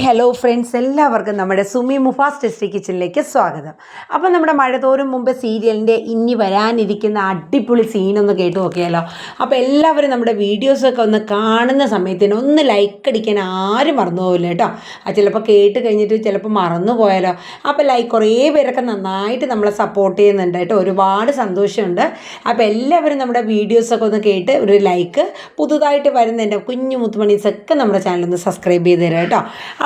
Hello friends, എല്ലാവർക്കും നമ്മുടെ സുമി മുഫാസ് ടെസ്റ്റി കിച്ചണിലേക്ക് സ്വാഗതം. അപ്പോൾ നമ്മുടെ മഴ തോരും മുമ്പ് സീരിയലിൻ്റെ ഇനി വരാനിരിക്കുന്ന അടിപൊളി സീനൊന്ന് കേട്ട് നോക്കിയാലോ. അപ്പോൾ എല്ലാവരും നമ്മുടെ വീഡിയോസൊക്കെ ഒന്ന് കാണുന്ന സമയത്തിന് ഒന്ന് ലൈക്ക് അടിക്കാൻ ആരും മറന്നു പോകില്ല കേട്ടോ. ചിലപ്പോൾ കേട്ട് കഴിഞ്ഞിട്ട് ചിലപ്പോൾ മറന്നു പോയാലോ. അപ്പോൾ കുറേ പേരൊക്കെ നന്നായിട്ട് നമ്മളെ സപ്പോർട്ട് ചെയ്യുന്നുണ്ട് കേട്ടോ. ഒരുപാട് സന്തോഷമുണ്ട്. അപ്പോൾ എല്ലാവരും നമ്മുടെ വീഡിയോസൊക്കെ ഒന്ന് കേട്ട് ഒരു ലൈക്ക്, പുതുതായിട്ട് വരുന്ന എൻ്റെ കുഞ്ഞു മുത്തുമണീസൊക്കെ നമ്മുടെ ചാനലൊന്ന് സബ്സ്ക്രൈബ് ചെയ്ത് തരാം കേട്ടോ.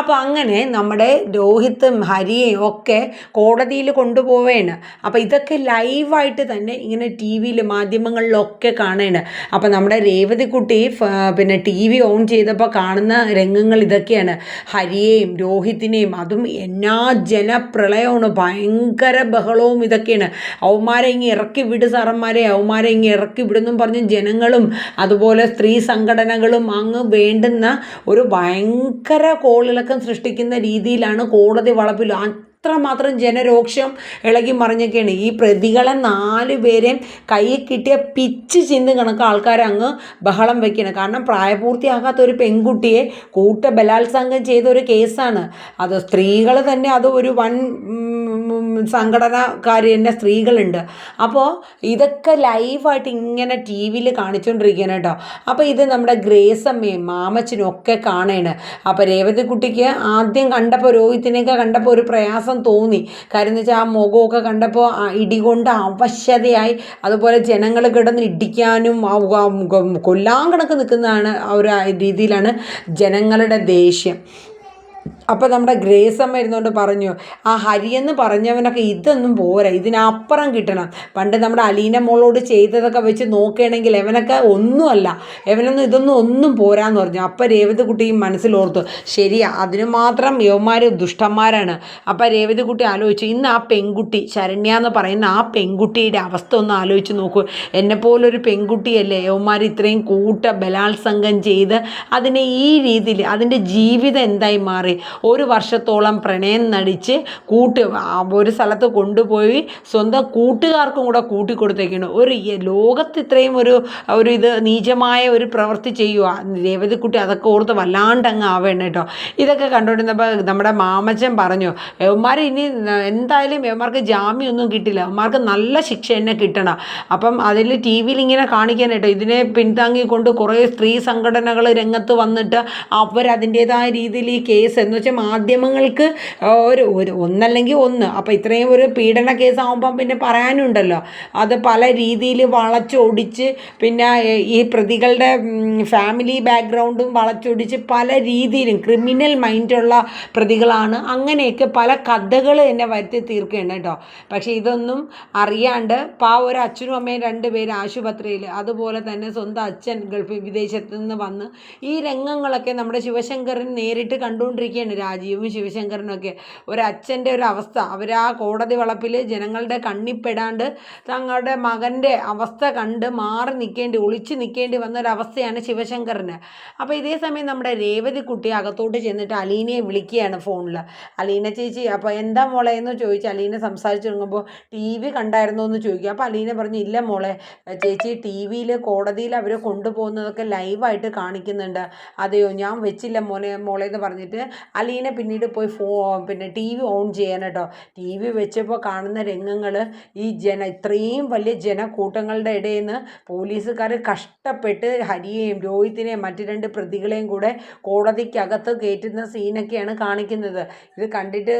അപ്പോൾ അങ്ങനെ നമ്മുടെ രോഹിത്തും ഹരിയെയും ഒക്കെ കോടതിയിൽ കൊണ്ടുപോവുകയാണ്. അപ്പോൾ ഇതൊക്കെ ലൈവായിട്ട് തന്നെ ഇങ്ങനെ ടി വിയിൽ മാധ്യമങ്ങളിലൊക്കെ കാണുകയാണ്. അപ്പോൾ നമ്മുടെ രേവതിക്കുട്ടി പിന്നെ ടി വി ഓൺ ചെയ്തപ്പോൾ കാണുന്ന രംഗങ്ങൾ ഇതൊക്കെയാണ്. ഹരിയെയും രോഹിത്തിനെയും, അതും എന്നാ ജനപ്രളയമാണ്, ഭയങ്കര ബഹളവും ഇതൊക്കെയാണ്. അവന്മാരെ ഇങ്ങ് ഇറക്കി വിട് സാറന്മാരെ, അവന്മാരെ ഇങ്ങ് ഇറക്കി വിടുന്നും പറഞ്ഞ് ജനങ്ങളും അതുപോലെ സ്ത്രീ സംഘടനകളും അങ്ങ് വേണ്ടുന്ന ഒരു ഭയങ്കര കോളിളക്കം സൃഷ്ടിക്കുന്ന രീതിയിലാണ് കോടതി വളപ്പിൽ അത്രമാത്രം ജനരോക്ഷം ഇളകി മറിഞ്ഞൊക്കെയാണ്. ഈ പ്രതികളെ 4 പേരെയും കയ്യിൽ കിട്ടിയ പിച്ച് ചിന്ത് കണക്ക് ആൾക്കാർ അങ്ങ് ബഹളം വയ്ക്കണം. കാരണം പ്രായപൂർത്തിയാകാത്ത ഒരു പെൺകുട്ടിയെ ബലാത്സംഗം ചെയ്ത ഒരു കേസാണ് അത്. സ്ത്രീകൾ തന്നെ അത് ഒരു വൻ സംഘടനക്കാർ തന്നെ സ്ത്രീകളുണ്ട്. അപ്പോൾ ഇതൊക്കെ ലൈവായിട്ട് ഇങ്ങനെ ടി വിയിൽ കാണിച്ചുകൊണ്ടിരിക്കുകയാണ് കേട്ടോ. അപ്പോൾ ഇത് നമ്മുടെ ഗ്രേസമ്മയും മാമച്ചനും ഒക്കെ കാണുകയാണ്. അപ്പോൾ രേവതിക്കുട്ടിക്ക് ആദ്യം കണ്ടപ്പോൾ, രോഹിത്തിനെയൊക്കെ കണ്ടപ്പോൾ ഒരു പ്രയാസം തോന്നി. കാര്യം എന്ന് വെച്ചാൽ ആ മുഖമൊക്കെ കണ്ടപ്പോൾ ഇടികൊണ്ട് അവശതയായി. അതുപോലെ ജനങ്ങൾ കിടന്ന് ഇടിക്കാനും കൊല്ലാൻ കണക്ക് നിൽക്കുന്നതാണ് ആ ഒരു രീതിയിലാണ് ജനങ്ങളുടെ ദേഷ്യം. അപ്പോൾ നമ്മുടെ ഗ്രേസമ്മ ഇരുന്നുകൊണ്ട് പറഞ്ഞു, ആ ഹരിയെന്ന് പറഞ്ഞവനൊക്കെ ഇതൊന്നും പോരാ, ഇതിനപ്പുറം കിട്ടണം. പണ്ട് നമ്മുടെ അലീന മോളോട് ചെയ്തതൊക്കെ വെച്ച് നോക്കുകയാണെങ്കിൽ എവനൊക്കെ ഒന്നുമല്ല, ഇതൊന്നും ഒന്നും പോരാന്ന് പറഞ്ഞു. അപ്പോൾ രേവതിക്കുട്ടിയും മനസ്സിലോർത്തു, ശരിയാ, അതിന് മാത്രം യവന്മാർ ദുഷ്ടന്മാരാണ്. അപ്പോൾ രേവതിക്കുട്ടി ആലോചിച്ചു, ഇന്ന് ആ പെൺകുട്ടി ശരണ്യ എന്ന് പറയുന്ന ആ പെൺകുട്ടിയുടെ അവസ്ഥ ഒന്ന് ആലോചിച്ച് നോക്കൂ. എന്നെപ്പോലൊരു പെൺകുട്ടിയല്ലേ യവന്മാർ ഇത്രയും ബലാത്സംഗം ചെയ്ത് അതിനെ ഈ രീതിയിൽ അതിൻ്റെ ജീവിതം എന്തായി മാറി. 1 വർഷത്തോളം പ്രണയം നടിച്ച് ഒരു സ്ഥലത്ത് കൊണ്ടുപോയി സ്വന്തം കൂട്ടുകാർക്കും കൂടെ കൂട്ടിക്കൊടുത്തേക്കാണ്. ലോകത്ത് ഇത്രയും ഒരു ഇത് നീചമായ ഒരു പ്രവൃത്തി ചെയ്യുക രേവതിക്കുട്ടി. അതൊക്കെ ഓർത്ത് വല്ലാണ്ടങ്ങ് ആവേണ്ട കേട്ടോ. ഇതൊക്കെ കണ്ടുകൊണ്ടിരുന്നപ്പോൾ നമ്മുടെ മാമച്ചൻ പറഞ്ഞു, യവന്മാർ ഇനി എന്തായാലും യവന്മാർക്ക് ജാമ്യമൊന്നും കിട്ടില്ല, യവന്മാർക്ക് നല്ല ശിക്ഷ തന്നെ കിട്ടണം. അപ്പം അതിൽ ടി വിയിൽ ഇങ്ങനെ കാണിക്കാനായിട്ടോ ഇതിനെ പിന്താങ്ങിക്കൊണ്ട് കുറേ സ്ത്രീ സംഘടനകൾ രംഗത്ത് വന്നിട്ട് അവരതിൻ്റേതായ രീതിയിൽ ഈ കേസ് എന്ന് വെച്ചാൽ മാധ്യമങ്ങൾക്ക് ഒന്നല്ലെങ്കിൽ ഒന്ന്. അപ്പോൾ ഇത്രയും ഒരു പീഡന കേസാകുമ്പം പിന്നെ പറയാനുണ്ടല്ലോ. അത് പല രീതിയിൽ വളച്ചൊടിച്ച്, പിന്നെ ഈ പ്രതികളുടെ ഫാമിലി ബാക്ക്ഗ്രൗണ്ടും വളച്ചൊടിച്ച് പല രീതിയിലും ക്രിമിനൽ മൈൻഡുള്ള പ്രതികളാണ്. അങ്ങനെയൊക്കെ പല കഥകൾ എന്നെ വരുത്തി തീർക്കുകയാണ് കേട്ടോ. പക്ഷേ ഇതൊന്നും അറിയാണ്ട് ഒരു അച്ഛനും അമ്മയും 2 പേര് ആശുപത്രിയിൽ, അതുപോലെ തന്നെ സ്വന്തം അച്ഛൻ വിദേശത്ത് നിന്ന് വന്ന് ഈ രംഗങ്ങളൊക്കെ നമ്മുടെ ശിവശങ്കരൻ നേരിട്ട് കണ്ടുകൊണ്ടിരിക്കുകയാണ്. രാജീവും ശിവശങ്കരനൊക്കെ ഒരച്ഛൻ്റെ ഒരു അവസ്ഥ, അവർ ആ കോടതി വളപ്പിൽ ജനങ്ങളുടെ കണ്ണിപ്പെടാണ്ട് തങ്ങളുടെ മകൻ്റെ അവസ്ഥ കണ്ട് ഒളിച്ചു നിൽക്കേണ്ടി വന്ന ഒരവസ്ഥയാണ് ശിവശങ്കരന്. അപ്പോൾ ഇതേ സമയം നമ്മുടെ രേവതിക്കുട്ടി അകത്തോട്ട് ചെന്നിട്ട് അലീനയെ വിളിക്കുകയാണ് ഫോണിൽ. അലീന ചേച്ചി, അപ്പോൾ എന്താ മോളെ എന്ന് ചോദിച്ചു. അലീന സംസാരിച്ചു തുടങ്ങുമ്പോൾ ടി വി കണ്ടായിരുന്നോ എന്ന് ചോദിക്കുക. അപ്പോൾ അലീന പറഞ്ഞു, ഇല്ല മോളെ ചേച്ചി, ടി വിയിൽ കോടതിയിൽ അവർ കൊണ്ടുപോകുന്നതൊക്കെ ലൈവായിട്ട് കാണിക്കുന്നുണ്ട്. അതെയോ, ഞാൻ വെച്ചില്ല മോളെ എന്ന് പറഞ്ഞിട്ട് അലീന പിന്നീട് പോയി പിന്നെ ടി വി ഓൺ ചെയ്യാൻ കേട്ടോ. ടി വി വെച്ചപ്പോൾ കാണുന്ന രംഗങ്ങൾ, ഈ ഇത്രയും വലിയ ജനക്കൂട്ടങ്ങളുടെ ഇടയിൽ നിന്ന് പോലീസുകാർ കഷ്ടപ്പെട്ട് ഹരിയെയും രോഹിത്തിനെയും മറ്റ് 2 പ്രതികളെയും കൂടെ കോടതിക്കകത്ത് കയറ്റുന്ന സീനൊക്കെയാണ് കാണിക്കുന്നത്. ഇത് കണ്ടിട്ട്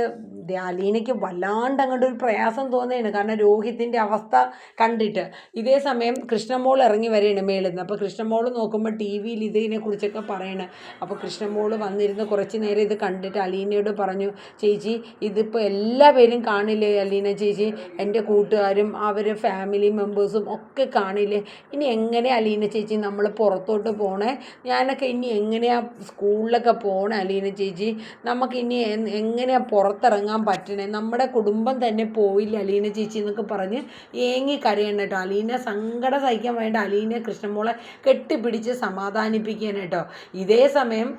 അലീനയ്ക്ക് വല്ലാണ്ട് അങ്ങോട്ട് ഒരു പ്രയാസം തോന്നുകയാണ്. കാരണം രോഹിത്തിൻ്റെ അവസ്ഥ കണ്ടിട്ട്. ഇതേ സമയം കൃഷ്ണമോൾ ഇറങ്ങി വരികയാണ് മേളിൽ നിന്ന്. അപ്പോൾ കൃഷ്ണമോൾ നോക്കുമ്പോൾ ടി വിയിൽ ഇതിനെക്കുറിച്ചൊക്കെ പറയണം. അപ്പോൾ കൃഷ്ണമോൾ വന്നിരുന്ന് കുറച്ച് നേരം ഇത് കണ്ടിട്ട് അലീനയോട് പറഞ്ഞു, ചേച്ചി ഇതിപ്പോൾ എല്ലാവരും കാണില്ലേ അലീന ചേച്ചി, എൻ്റെ കൂട്ടുകാരും അവർ ഫാമിലി മെമ്പേഴ്സും ഒക്കെ കാണില്ലേ, ഇനി എങ്ങനെ അലീന ചേച്ചി നമ്മൾ പുറത്തോട്ട് പോണേ, ഞാനൊക്കെ ഇനി എങ്ങനെയാണ് സ്കൂളിലൊക്കെ പോണേ അലീന ചേച്ചി, നമുക്കിനി എങ്ങനെയാണ് പുറത്തിറങ്ങാൻ പറ്റണേ, നമ്മുടെ കുടുംബം തന്നെ പോയില്ല അലീന ചേച്ചി എന്നൊക്കെ പറഞ്ഞ് ഏങ്ങി കരയണം കേട്ടോ. അലീന സങ്കടം സഹിക്കാൻ വേണ്ട അലീന കൃഷ്ണമോളെ കെട്ടിപ്പിടിച്ച് സമാധാനിപ്പിക്കാൻ കേട്ടോ. ഇതേ സമയം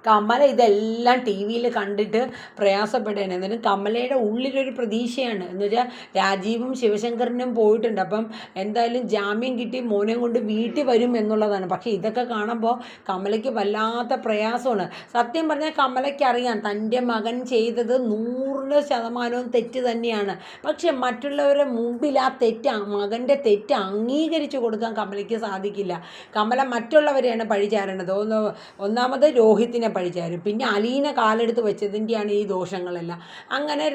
കമല ഇതെല്ലാം ടി വിയിൽ കണ്ടിട്ട് പ്രയാസപ്പെടുകയാണ്. എന്നിട്ട് കമലയുടെ ഉള്ളിലൊരു പ്രതീക്ഷയാണ്, എന്ന് വെച്ചാൽ രാജീവും ശിവശങ്കരനും പോയിട്ടുണ്ട്, അപ്പം എന്തായാലും ജാമ്യം കിട്ടി മോനെ കൊണ്ട് വീട്ടിൽ വരും എന്നുള്ളതാണ്. പക്ഷേ ഇതൊക്കെ കാണുമ്പോൾ കമലയ്ക്ക് വല്ലാത്ത പ്രയാസമാണ്. സത്യം പറഞ്ഞാൽ കമലയ്ക്ക് അറിയാം തൻ്റെ മകൻ ചെയ്തത് 100% തെറ്റ് തന്നെയാണ്. പക്ഷെ മറ്റുള്ളവരുടെ മുമ്പിൽ ആ മകൻ്റെ തെറ്റ് അംഗീകരിച്ചു കൊടുക്കാൻ കമലയ്ക്ക് സാധിക്കില്ല. കമല മറ്റുള്ളവരെയാണ് പഴിചാരണത്. ഒന്നാമത് രോഹിത്തിനെ പഴിചാരും, പിന്നെ അലീന കാലെടുത്ത് വെച്ചതിൻ്റെയാണ് ഈ ദോഷങ്ങളെല്ലാം. അങ്ങനെ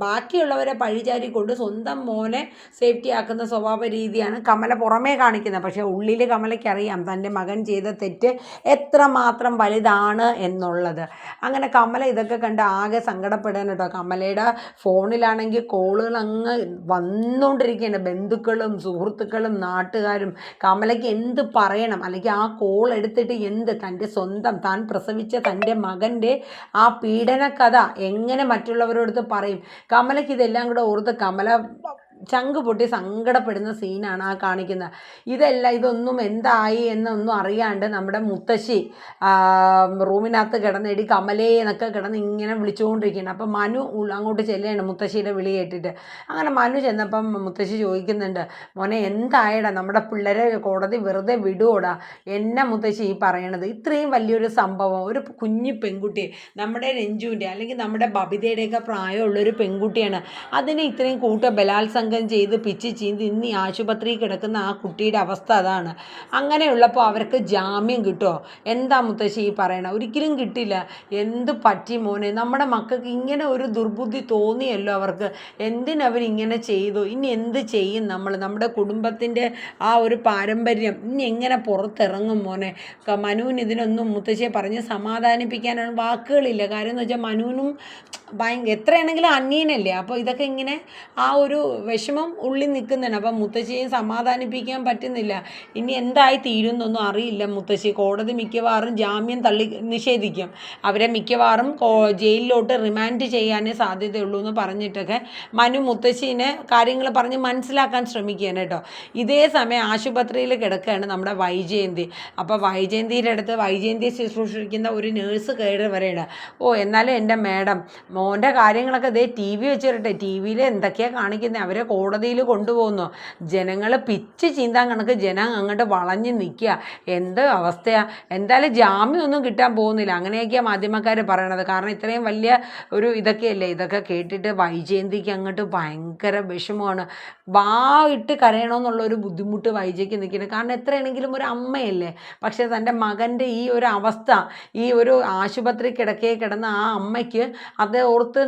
ബാക്കിയുള്ളവരെ പഴിചാരിക്കൊണ്ട് സ്വന്തം മോനെ സേഫ്റ്റി ആക്കുന്ന സ്വഭാവ രീതിയാണ് കമല പുറമേ കാണിക്കുന്നത്. പക്ഷേ ഉള്ളിൽ കമലയ്ക്കറിയാം തൻ്റെ മകൻ ചെയ്ത തെറ്റ് എത്രമാത്രം വലുതാണ് എന്നുള്ളത്. അങ്ങനെ കമല ഇതൊക്കെ കണ്ട് ആകെ സങ്കടപ്പെടാൻ കേട്ടോ. കമലയുടെ ഫോണിലാണെങ്കിൽ കോളുകൾ അങ്ങ് വന്നുകൊണ്ടിരിക്കുകയാണ്, ബന്ധുക്കളും സുഹൃത്തുക്കളും നാട്ടുകാരും. കമലയ്ക്ക് എന്ത് പറയണം, അല്ലെങ്കിൽ ആ കോൾ എടുത്തിട്ട് തൻ്റെ സ്വന്തം താൻ പ്രസവിച്ച തൻ്റെ മകൻ്റെ ആ പീഡന കഥ എങ്ങനെ മറ്റുള്ളവരോടത്ത് പറയും. കമലയ്ക്ക് ഇതെല്ലാം കൂടെ ഓർത്ത് കമല ചങ്ക് പൊട്ടി സങ്കടപ്പെടുന്ന സീനാണ് ആ കാണിക്കുന്നത്. ഇതൊന്നും എന്തായി എന്നൊന്നും അറിയാണ്ട് നമ്മുടെ മുത്തശ്ശി റൂമിനകത്ത് കിടന്നെടി കമലേ എന്നൊക്കെ കിടന്ന് ഇങ്ങനെ വിളിച്ചുകൊണ്ടിരിക്കുകയാണ്. അപ്പം മനു അങ്ങോട്ട് ചെല്ലുകയാണ് മുത്തശ്ശിയുടെ വിളി കേട്ടിട്ട്. അങ്ങനെ മനു ചെന്നപ്പം മുത്തശ്ശി ചോദിക്കുന്നുണ്ട്, മോനെ എന്തായടാ, നമ്മുടെ പിള്ളേരെ കോടതി വെറുതെ വിടുവോടാ, എന്നാ മുത്തശ്ശി ഈ പറയണത്? ഇത്രയും വലിയൊരു സംഭവം, ഒരു കുഞ്ഞു പെൺകുട്ടി, നമ്മുടെ രഞ്ജുവിൻ്റെ അല്ലെങ്കിൽ നമ്മുടെ ബബിതയുടെയൊക്കെ പ്രായമുള്ളൊരു പെൺകുട്ടിയാണ്, അതിനെ ഇത്രയും ബലാത്സംഗം ചെയ്ത് പിച്ച് ചീന്തി ഇന്ന് ഈ ആശുപത്രിയിൽ കിടക്കുന്ന ആ കുട്ടിയുടെ അവസ്ഥ അതാണ്. അങ്ങനെയുള്ളപ്പോൾ അവർക്ക് ജാമ്യം കിട്ടുമോ? എന്താ മുത്തശ്ശി ഈ പറയണ? ഒരിക്കലും കിട്ടില്ല. എന്ത് പറ്റി മോനെ, നമ്മുടെ മക്കൾക്ക് ഇങ്ങനെ ഒരു ദുർബുദ്ധി തോന്നിയല്ലോ അവർക്ക്, എന്തിനവരിങ്ങനെ ചെയ്തു? ഇനി എന്ത് ചെയ്യും നമ്മൾ? നമ്മുടെ കുടുംബത്തിൻ്റെ ആ ഒരു പാരമ്പര്യം ഇനി എങ്ങനെ പുറത്തിറങ്ങും മോനെ? മനുവിന് ഇതിനൊന്നും മുത്തശ്ശിയെ പറഞ്ഞ് സമാധാനിപ്പിക്കാനാണ് വാക്കുകളില്ല. കാര്യം എന്ന് വെച്ചാൽ മനുവിനും എത്രയാണെങ്കിലും അന്യനല്ലേ. അപ്പോൾ ഇതൊക്കെ ഇങ്ങനെ ആ ഒരു വിഷമം ഉള്ളിൽ നിൽക്കുന്നതാണ്. അപ്പം മുത്തശ്ശിയെ സമാധാനിപ്പിക്കാൻ പറ്റുന്നില്ല. ഇനി എന്തായി തീരുമെന്നൊന്നും അറിയില്ല മുത്തശ്ശി. കോടതി മിക്കവാറും ജാമ്യം നിഷേധിക്കും, അവരെ മിക്കവാറും ജയിലിലോട്ട് റിമാൻഡ് ചെയ്യാനേ സാധ്യതയുള്ളൂ എന്ന് പറഞ്ഞിട്ടൊക്കെ മനു മുത്തശ്ശീനെ കാര്യങ്ങൾ പറഞ്ഞ് മനസ്സിലാക്കാൻ ശ്രമിക്കുകയാണ് കേട്ടോ. ഇതേ സമയം ആശുപത്രിയിൽ കിടക്കുകയാണ് നമ്മുടെ വൈജയന്തി. അപ്പോൾ വൈജയന്തിയുടെ അടുത്ത് വൈജയന്തിയെ ശുശ്രൂഷിക്കുന്ന ഒരു നേഴ്സ് കയറി വരെയാണ്. എന്നാലും എൻ്റെ മാഡം, മോൻ്റെ കാര്യങ്ങളൊക്കെ ഇതേ ടി വി വെച്ചിരട്ടെ, ടി വിയിൽ എന്തൊക്കെയാണ് കാണിക്കുന്നത്, അവരെ കോടതിയിൽ കൊണ്ടുപോകുന്നു, ജനങ്ങൾ പിച്ച് ചീന്താൻ കണക്ക് ജനം അങ്ങോട്ട് വളഞ്ഞ് നിൽക്കുക, എന്ത് അവസ്ഥയാണ്. എന്തായാലും ജാമ്യമൊന്നും കിട്ടാൻ പോകുന്നില്ല, അങ്ങനെയൊക്കെയാണ് മാധ്യമക്കാർ പറയണത്. കാരണം ഇത്രയും വലിയ ഒരു ഇതൊക്കെയല്ലേ. ഇതൊക്കെ കേട്ടിട്ട് വൈജയന്തിക്ക് അങ്ങോട്ട് ഭയങ്കര വിഷമമാണ്. ഇട്ട് കരയണമെന്നുള്ളൊരു ബുദ്ധിമുട്ട് വൈജയ്ക്ക് നിൽക്കുന്നത്. കാരണം എത്രയാണെങ്കിലും ഒരു അമ്മയല്ലേ. പക്ഷേ തൻ്റെ മകൻ്റെ ഈ ഒരു അവസ്ഥ, ഈ ഒരു ആശുപത്രി കിടന്ന ആ അമ്മയ്ക്ക് അത് ഓർത്ത്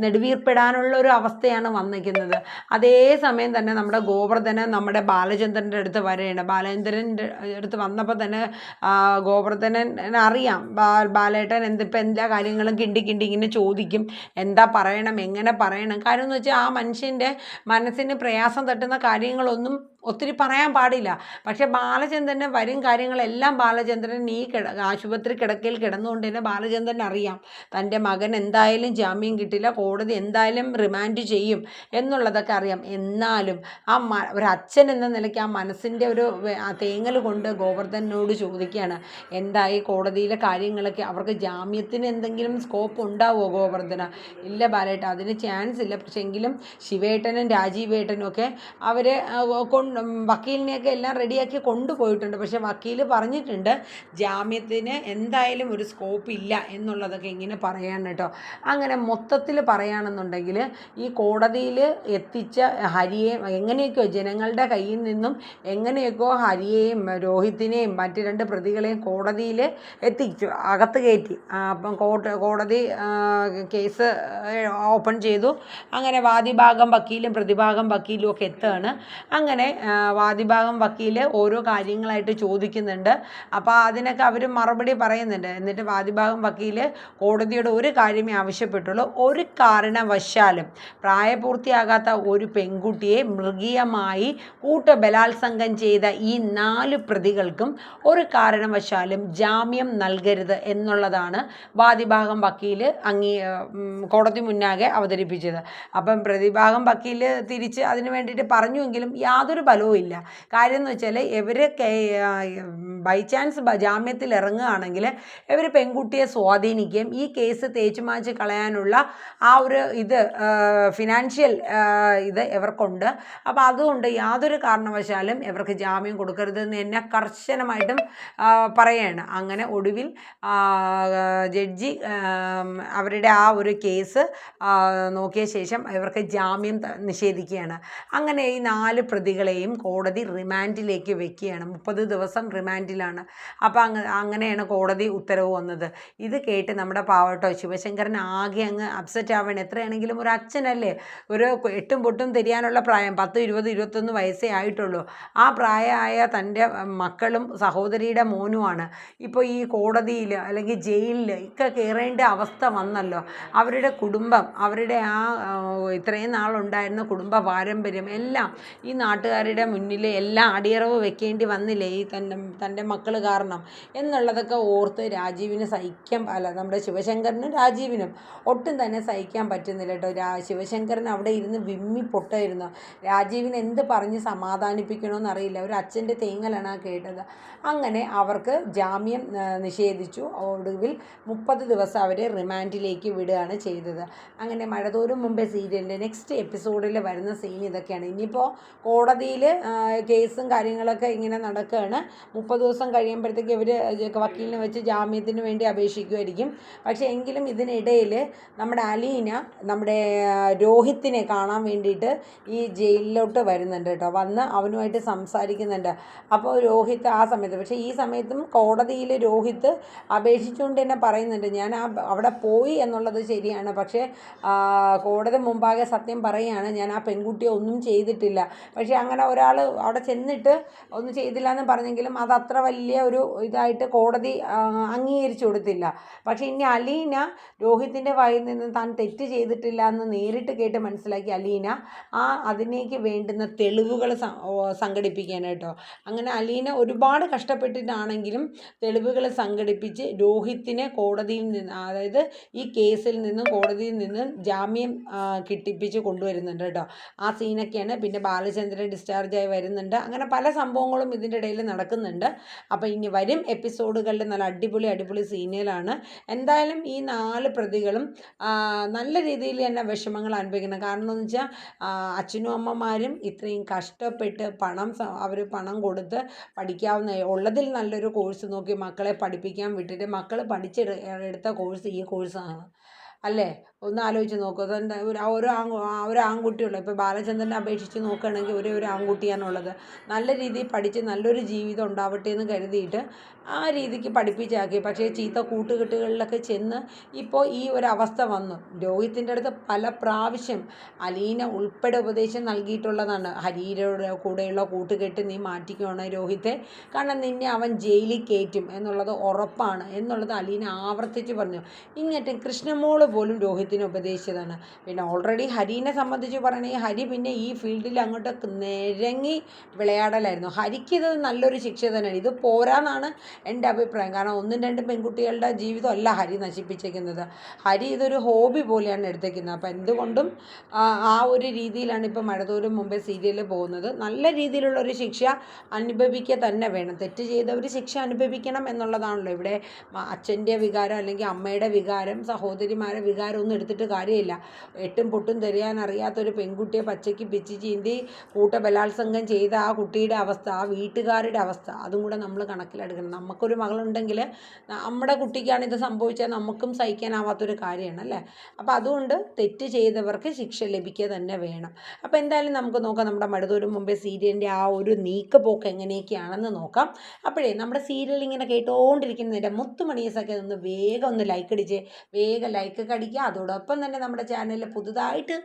നെടുവീർപ്പെടാനുള്ള ഒരു അവസ്ഥയാണ് വന്നിരിക്കുന്നത്. അതേസമയം തന്നെ നമ്മുടെ ഗോവർദ്ധനൻ നമ്മുടെ ബാലചന്ദ്രൻ്റെ അടുത്ത് വരെയാണ്. ബാലചന്ദ്രൻ്റെ അടുത്ത് വന്നപ്പോൾ തന്നെ ഗോവർദ്ധനൻ അറിയാം ബാലേട്ടൻ ഇപ്പം എല്ലാ കാര്യങ്ങളും കിണ്ടി ഇങ്ങനെ ചോദിക്കും, എന്താ പറയണം, എങ്ങനെ പറയണം. കാര്യം എന്ന് വെച്ചാൽ ആ മനുഷ്യൻ്റെ മനസ്സിന് പ്രയാസം തട്ടുന്ന കാര്യങ്ങളൊന്നും ഒത്തിരി പറയാൻ പാടില്ല. പക്ഷേ ബാലചന്ദ്രന് വരും കാര്യങ്ങളെല്ലാം ബാലചന്ദ്രൻ ഈ ആശുപത്രി കിടക്കയിൽ കിടന്നുകൊണ്ട് തന്നെ ബാലചന്ദ്രൻ അറിയാം തൻ്റെ മകൻ എന്തായാലും ജാമ്യം കിട്ടില്ല, കോടതി എന്തായാലും റിമാൻഡ് ചെയ്യും എന്നുള്ളതൊക്കെ അറിയാം. എന്നാലും ഒരു അച്ഛൻ എന്ന നിലയ്ക്ക് ആ മനസ്സിൻ്റെ ഒരു തേങ്ങൽ കൊണ്ട് ഗോവർദ്ധനോട് ചോദിക്കുകയാണ്, എന്തായി കോടതിയിലെ കാര്യങ്ങളൊക്കെ, അവർക്ക് ജാമ്യത്തിന് എന്തെങ്കിലും സ്കോപ്പ് ഉണ്ടാവുമോ ഗോവർദ്ധന? ഇല്ല ബാലേട്ട, അതിന് ചാൻസ് ഇല്ല. പക്ഷേ എങ്കിലും ശിവേട്ടനും രാജീവേട്ടനും ഒക്കെ അവരെ വക്കീലിനെയൊക്കെ എല്ലാം റെഡിയാക്കി കൊണ്ടുപോയിട്ടുണ്ട്. പക്ഷേ വക്കീൽ പറഞ്ഞിട്ടുണ്ട് ജാമ്യത്തിന് എന്തായാലും ഒരു സ്കോപ്പ് ഇല്ല എന്നുള്ളതൊക്കെ ഇങ്ങനെ പറയാൻ കേട്ടോ. അങ്ങനെ മൊത്തത്തിൽ പറയുകയാണെന്നുണ്ടെങ്കിൽ ഈ കോടതിയിൽ എത്തിച്ച ഹരിയെ എങ്ങനെയൊക്കെയോ ജനങ്ങളുടെ കയ്യിൽ നിന്നും എങ്ങനെയൊക്കെയോ ഹരിയെയും രോഹിത്തിനെയും മറ്റ് 2 പ്രതികളെയും കോടതിയിൽ എത്തിച്ചു, അകത്ത് കയറ്റി. അപ്പം കോടതി കേസ് ഓപ്പൺ ചെയ്തു. അങ്ങനെ വാദിഭാഗം വക്കീലും പ്രതിഭാഗം വക്കീലും ഒക്കെ എത്തുകയാണ്. അങ്ങനെ വാദിഭാഗം വക്കീൽ ഓരോ കാര്യങ്ങളായിട്ട് ചോദിക്കുന്നുണ്ട്. അപ്പോൾ അതിനൊക്കെ അവർ മറുപടി പറയുന്നുണ്ട്. എന്നിട്ട് വാദിഭാഗം വക്കീൽ കോടതിയോട് ഒരു കാര്യമേ ആവശ്യപ്പെട്ടുള്ളൂ, ഒരു കാരണവശാലും പ്രായപൂർത്തിയാകാത്ത ഒരു പെൺകുട്ടിയെ മൃഗീയമായി ബലാത്സംഗം ചെയ്ത ഈ 4 പ്രതികൾക്കും ഒരു കാരണവശാലും ജാമ്യം നൽകരുത് എന്നുള്ളതാണ് വാദിഭാഗം വക്കീൽ കോടതി മുന്നാകെ അവതരിപ്പിച്ചത്. അപ്പം പ്രതിഭാഗം വക്കീൽ തിരിച്ച് അതിന് വേണ്ടിയിട്ട് പറഞ്ഞുവെങ്കിലും യാതൊരു ബലവും ഇല്ല. കാര്യം എന്ന് വെച്ചാൽ ഇവർ ബൈ ചാൻസ് ജാമ്യത്തിൽ ഇറങ്ങുകയാണെങ്കിൽ ഇവർ പെൺകുട്ടിയെ സ്വാധീനിക്കുകയും ഈ കേസ് തേച്ചു മാച്ച് കളയാനുള്ള ആ ഒരു ഇത് ഫിനാൻഷ്യൽ ഇത് ഇവർക്കുണ്ട്. അപ്പോൾ അതുകൊണ്ട് യാതൊരു കാരണവശാലും ഇവർക്ക് ജാമ്യം കൊടുക്കരുതെന്ന് എന്നെ കർശനമായിട്ടും പറയുകയാണ്. അങ്ങനെ ഒടുവിൽ ജഡ്ജി അവരുടെ ആ ഒരു കേസ് നോക്കിയ ശേഷം ഇവർക്ക് ജാമ്യം നിഷേധിക്കുകയാണ്. അങ്ങനെ ഈ 4 പ്രതികളെയും കോടതി റിമാൻഡിലേക്ക് വെക്കുകയാണ്. 30 ദിവസം റിമാൻഡിലാണ്. അപ്പോൾ അങ്ങനെയാണ് കോടതി ഉത്തരവ് വന്നത്. ഇത് കേട്ട് നമ്മുടെ പാവട്ടോ ശിവശങ്കരൻ ആകെ അങ്ങ് അപ്സെറ്റ് ആവുകയാണ്. എത്രയാണെങ്കിലും ഒരു അച്ഛനല്ലേ, ഒരു എട്ടും പൊട്ടും തിരിയാനുള്ള പ്രായം, 10, 20, 21 വയസ്സേ ആയിട്ടുള്ളൂ. ആ പ്രായമായ തൻ്റെ മക്കളും സഹോദരിയുടെ മോനുമാണ് ഇപ്പോൾ ഈ കോടതിയിൽ അല്ലെങ്കിൽ ജയിലിൽ ഒക്കെ കയറേണ്ട അവസ്ഥ വന്നല്ലോ. അവരുടെ കുടുംബം, അവരുടെ ആ ഇത്രയും നാളുണ്ടായിരുന്ന കുടുംബ പാരമ്പര്യം എല്ലാം ഈ നാട്ടുകാരുടെ മുന്നിൽ എല്ലാം അടിയറവ് വെക്കേണ്ടി വന്നില്ലേ ഈ തൻ്റെ മക്കൾ കാരണം എന്നുള്ളതൊക്കെ ഓർത്ത് രാജീവിന് നമ്മുടെ ശിവശങ്കരനും രാജീവിനും ഒട്ടും തന്നെ സഹിക്കാൻ പറ്റുന്നില്ല കേട്ടോ. ശിവശങ്കരൻ അവിടെ ഇരുന്ന് വിമ്മി പൊട്ടായിരുന്നു. രാജീവിന് എന്ത് പറഞ്ഞ് സമാധാനിപ്പിക്കണമെന്ന് അറിയില്ല. ഒരു അച്ഛൻ്റെ തേങ്ങലാണ് ആ കേട്ടത്. അങ്ങനെ അവർക്ക് ജാമ്യം നിഷേധിച്ചു. ഒടുവിൽ 30 ദിവസം അവരെ റിമാൻഡിലേക്ക് വിടുകയാണ് ചെയ്തത്. അങ്ങനെ മഴതോരും മുമ്പേ സീരിയലിൻ്റെ നെക്സ്റ്റ് എപ്പിസോഡിൽ വരുന്ന സീൻ ഇതൊക്കെയാണ്. ഇനിയിപ്പോൾ കോടതിയിൽ കേസും കാര്യങ്ങളൊക്കെ ഇങ്ങനെ നടക്കുകയാണ്. 30 ദിവസം കഴിയുമ്പോഴത്തേക്ക് ഇവർ വക്കീലിനെ വെച്ച് ജാമ്യത്തിന് വേണ്ടി അപേക്ഷിക്കുമായിരിക്കും. പക്ഷേ എങ്കിലും ഇതിനിടയിൽ നമ്മുടെ അലീന നമ്മുടെ രോഹിത്തിനെ കാണാൻ വേണ്ടിയിട്ട് ഈ ജയിലിലോട്ട് വരുന്നുണ്ട് കേട്ടോ. വന്ന് അവനുമായിട്ട് സംസാരിക്കുന്നുണ്ട്. അപ്പോൾ രോഹിത്ത് ആ സമയത്ത്, പക്ഷേ ഈ സമയത്തും കോടതിയിൽ രോഹിത്ത് അപേക്ഷിച്ചുകൊണ്ട് തന്നെ പറയുന്നുണ്ട്, ഞാൻ അവിടെ പോയി എന്നുള്ളത് ശരിയാണ്, പക്ഷേ കോടതി മുമ്പാകെ സത്യം പറയുകയാണ്, ഞാൻ ആ പെൺകുട്ടിയെ ഒന്നും ചെയ്തിട്ടില്ല. പക്ഷേ അങ്ങനെ ഒരാൾ അവിടെ ചെന്നിട്ട് ഒന്നും ചെയ്തില്ല എന്ന് പറഞ്ഞെങ്കിലും അതത്ര വലിയ ഒരു ഇതായിട്ട് കോടതി അംഗീകരിച്ചു കൊടുത്തില്ല. പക്ഷേ ഇനി അലീന രോഹിത്തിൻ്റെ വായിൽ നിന്ന് താൻ തെറ്റ് ചെയ്തിട്ടില്ല എന്ന് നേരിട്ട് കേട്ട് മനസ്സിലാക്കി അലീന അതിനേക്ക് വേണ്ടുന്ന തെളിവുകൾ സംഘടിപ്പിക്കാനായിട്ടോ. അങ്ങനെ അലീന ഒരുപാട് കഷ്ടപ്പെട്ടിട്ടാണെങ്കിലും തെളിവുകൾ സംഘടിപ്പിച്ച് രോഹിത്തിനെ കോടതിയിൽ നിന്ന്, അതായത് ഈ കേസിൽ നിന്നും കോടതിയിൽ നിന്നും ജാമ്യം കിട്ടിപ്പിച്ച് കൊണ്ടുവരുന്നുണ്ട് കേട്ടോ. ആ സീനൊക്കെയാണ്. പിന്നെ ബാലചന്ദ്രൻ ഡിസ്ചാർജായി വരുന്നുണ്ട്. അങ്ങനെ പല സംഭവങ്ങളും ഇതിൻ്റെ ഇടയിൽ നടക്കുന്നുണ്ട്. അപ്പോൾ ഇനി വരും എപ്പിസോഡുകളിൽ നല്ല അടിപൊളി സീനുകളാണ്. എന്തായാലും ഈ 4 പ്രതികളും നല്ല രീതിയിൽ തന്നെ വിഷമങ്ങൾ അനുഭവിക്കണം. കാരണം എന്ന് വെച്ചാൽ അച്ഛനും അമ്മമാരും ഇത്രയും കഷ്ടപ്പെട്ട് അവർ പണം കൊടുത്ത് പഠിക്കാവുന്ന ഉള്ളതിൽ നല്ലൊരു കോഴ്സ് നോക്കി മക്കളെ പഠിപ്പിക്കാൻ വിട്ടിട്ട് മക്കൾ പഠിച്ചെടുത്ത കോഴ്സ് ഈ കോഴ്സാണ് അല്ലേ? ഒന്ന് ആലോചിച്ച് നോക്കൂ. അതെന്താ ഒരു ആൺകുട്ടിയുള്ളൂ. ഇപ്പോൾ ബാലചന്ദ്രനെ അപേക്ഷിച്ച് നോക്കുകയാണെങ്കിൽ ഒരു ആൺകുട്ടിയാണുള്ളത്. നല്ല രീതിയിൽ പഠിച്ച് നല്ലൊരു ജീവിതം ഉണ്ടാവട്ടെ എന്ന് കരുതിയിട്ട് ആ രീതിക്ക് പഠിപ്പിച്ചാക്കി. പക്ഷേ ചീത്ത കൂട്ടുകെട്ടുകളിലൊക്കെ ചെന്ന് ഇപ്പോൾ ഈ ഒരു അവസ്ഥ വന്നു. രോഹിത്തിൻ്റെ അടുത്ത് പല പ്രാവശ്യം അലീന ഉൾപ്പെടെ ഉപദേശം നൽകിയിട്ടുള്ളതാണ്. ഹരിയുടെ കൂടെയുള്ള കൂട്ടുകെട്ട് നീ മാറ്റിക്കണം രോഹിത്തെ, കാരണം നിന്നെ അവൻ ജയിലിൽ കയറ്റും എന്നുള്ളത് ഉറപ്പാണ് എന്നുള്ളത് അലീന ആവർത്തിച്ച് പറഞ്ഞു. ഇങ്ങോട്ട് കൃഷ്ണമോള് പോലും രോഹിത്തിനെ ഉപദേശിച്ചതാണ്. പിന്നെ ഓൾറെഡി ഹരീനെ സംബന്ധിച്ച് പറയണമെങ്കിൽ ഹരി പിന്നെ ഈ ഫീൽഡിൽ അങ്ങോട്ട് നിരങ്ങി വിളയാടലായിരുന്നു. ഹരിക്ക് ഇത് നല്ലൊരു ശിക്ഷ തന്നെയാണ്. ഇത് പോരാന്നാണ് എൻ്റെ അഭിപ്രായം. കാരണം 1-2 പെൺകുട്ടികളുടെ ജീവിതമല്ല ഹരി നശിപ്പിച്ചേക്കുന്നത്. ഹരി ഇതൊരു ഹോബി പോലെയാണ് എടുത്തേക്കുന്നത്. അപ്പോൾ എന്തുകൊണ്ടും ആ ഒരു രീതിയിലാണ് ഇപ്പോൾ മഴതോരും മുമ്പേ സീരിയലിൽ പോകുന്നത്. നല്ല രീതിയിലുള്ളൊരു ശിക്ഷ അനുഭവിക്കുക തന്നെ വേണം. തെറ്റ് ചെയ്തവർ ശിക്ഷ അനുഭവിക്കണം എന്നുള്ളതാണല്ലോ. ഇവിടെ അച്ഛൻ്റെ വികാരം അല്ലെങ്കിൽ അമ്മയുടെ വികാരം, സഹോദരിമാരുടെ വികാരം ഒന്നും എടുത്തിട്ട് കാര്യമില്ല. എട്ടും പൊട്ടും തെറിയാൻ അറിയാത്തൊരു പെൺകുട്ടിയെ പച്ചയ്ക്ക് പിച്ച് ചീന്തി കൂട്ടബലാത്സംഗം ചെയ്ത ആ കുട്ടിയുടെ അവസ്ഥ, ആ വീട്ടുകാരുടെ അവസ്ഥ, അതും കൂടെ നമ്മൾ കണക്കിലെടുക്കണം. നമുക്കൊരു മകളുണ്ടെങ്കിൽ നമ്മുടെ കുട്ടിക്കാണ് ഇത് സംഭവിച്ചാൽ നമുക്കും സഹിക്കാനാവാത്തൊരു കാര്യമാണ് അല്ലേ? അപ്പോൾ അതുകൊണ്ട് തെറ്റ് ചെയ്തവർക്ക് ശിക്ഷ ലഭിക്കുക തന്നെ വേണം. അപ്പോൾ എന്തായാലും നമുക്ക് നോക്കാം നമ്മുടെ മഴതോരും മുമ്പേ സീരിയലിൻ്റെ ആ ഒരു നീക്കുപോക്ക് എങ്ങനെയൊക്കെയാണെന്ന് നോക്കാം. അപ്പോഴേ നമ്മുടെ സീരിയൽ ഇങ്ങനെ കേട്ടുകൊണ്ടിരിക്കുന്നതിൻ്റെ മുത്തുമണീസൊക്കെ വേഗം ഒന്ന് ലൈക്ക് അടിച്ച് വേഗം ലൈക്ക് അടിക്കുക. അതോടൊപ്പം തന്നെ നമ്മുടെ ചാനലിൽ പുതുതായിട്ട്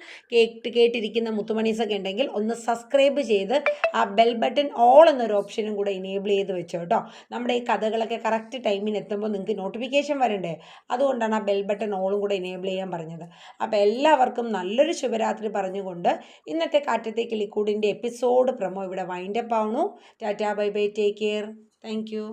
കേട്ടിരിക്കുന്ന മുത്തുമണീസൊക്കെ ഉണ്ടെങ്കിൽ ഒന്ന് സബ്സ്ക്രൈബ് ചെയ്ത് ആ ബെൽ ബട്ടൺ ഓൾ എന്നൊരു ഓപ്ഷനും കൂടെ ഇനേബിൾ ചെയ്ത് വെച്ചോ കേട്ടോ. നമ്മുടെ ഈ കഥകളൊക്കെ കറക്റ്റ് ടൈമിന് എത്തുമ്പോൾ നിങ്ങൾക്ക് നോട്ടിഫിക്കേഷൻ വരണ്ടേ, അതുകൊണ്ടാണ് ആ ബെൽ ബട്ടൺ ഓളും കൂടെ ഇനേബിൾ ചെയ്യാൻ പറഞ്ഞത്. അപ്പോൾ എല്ലാവർക്കും നല്ലൊരു ശുഭരാത്രി പറഞ്ഞുകൊണ്ട് ഇന്നത്തെ കാറ്റത്തെ കിളിക്കൂടിൻ്റെ എപ്പിസോഡ് പ്രൊമോ ഇവിടെ വൈൻഡപ്പ് ആവുന്നു. Tata bye bye, take care, thank you.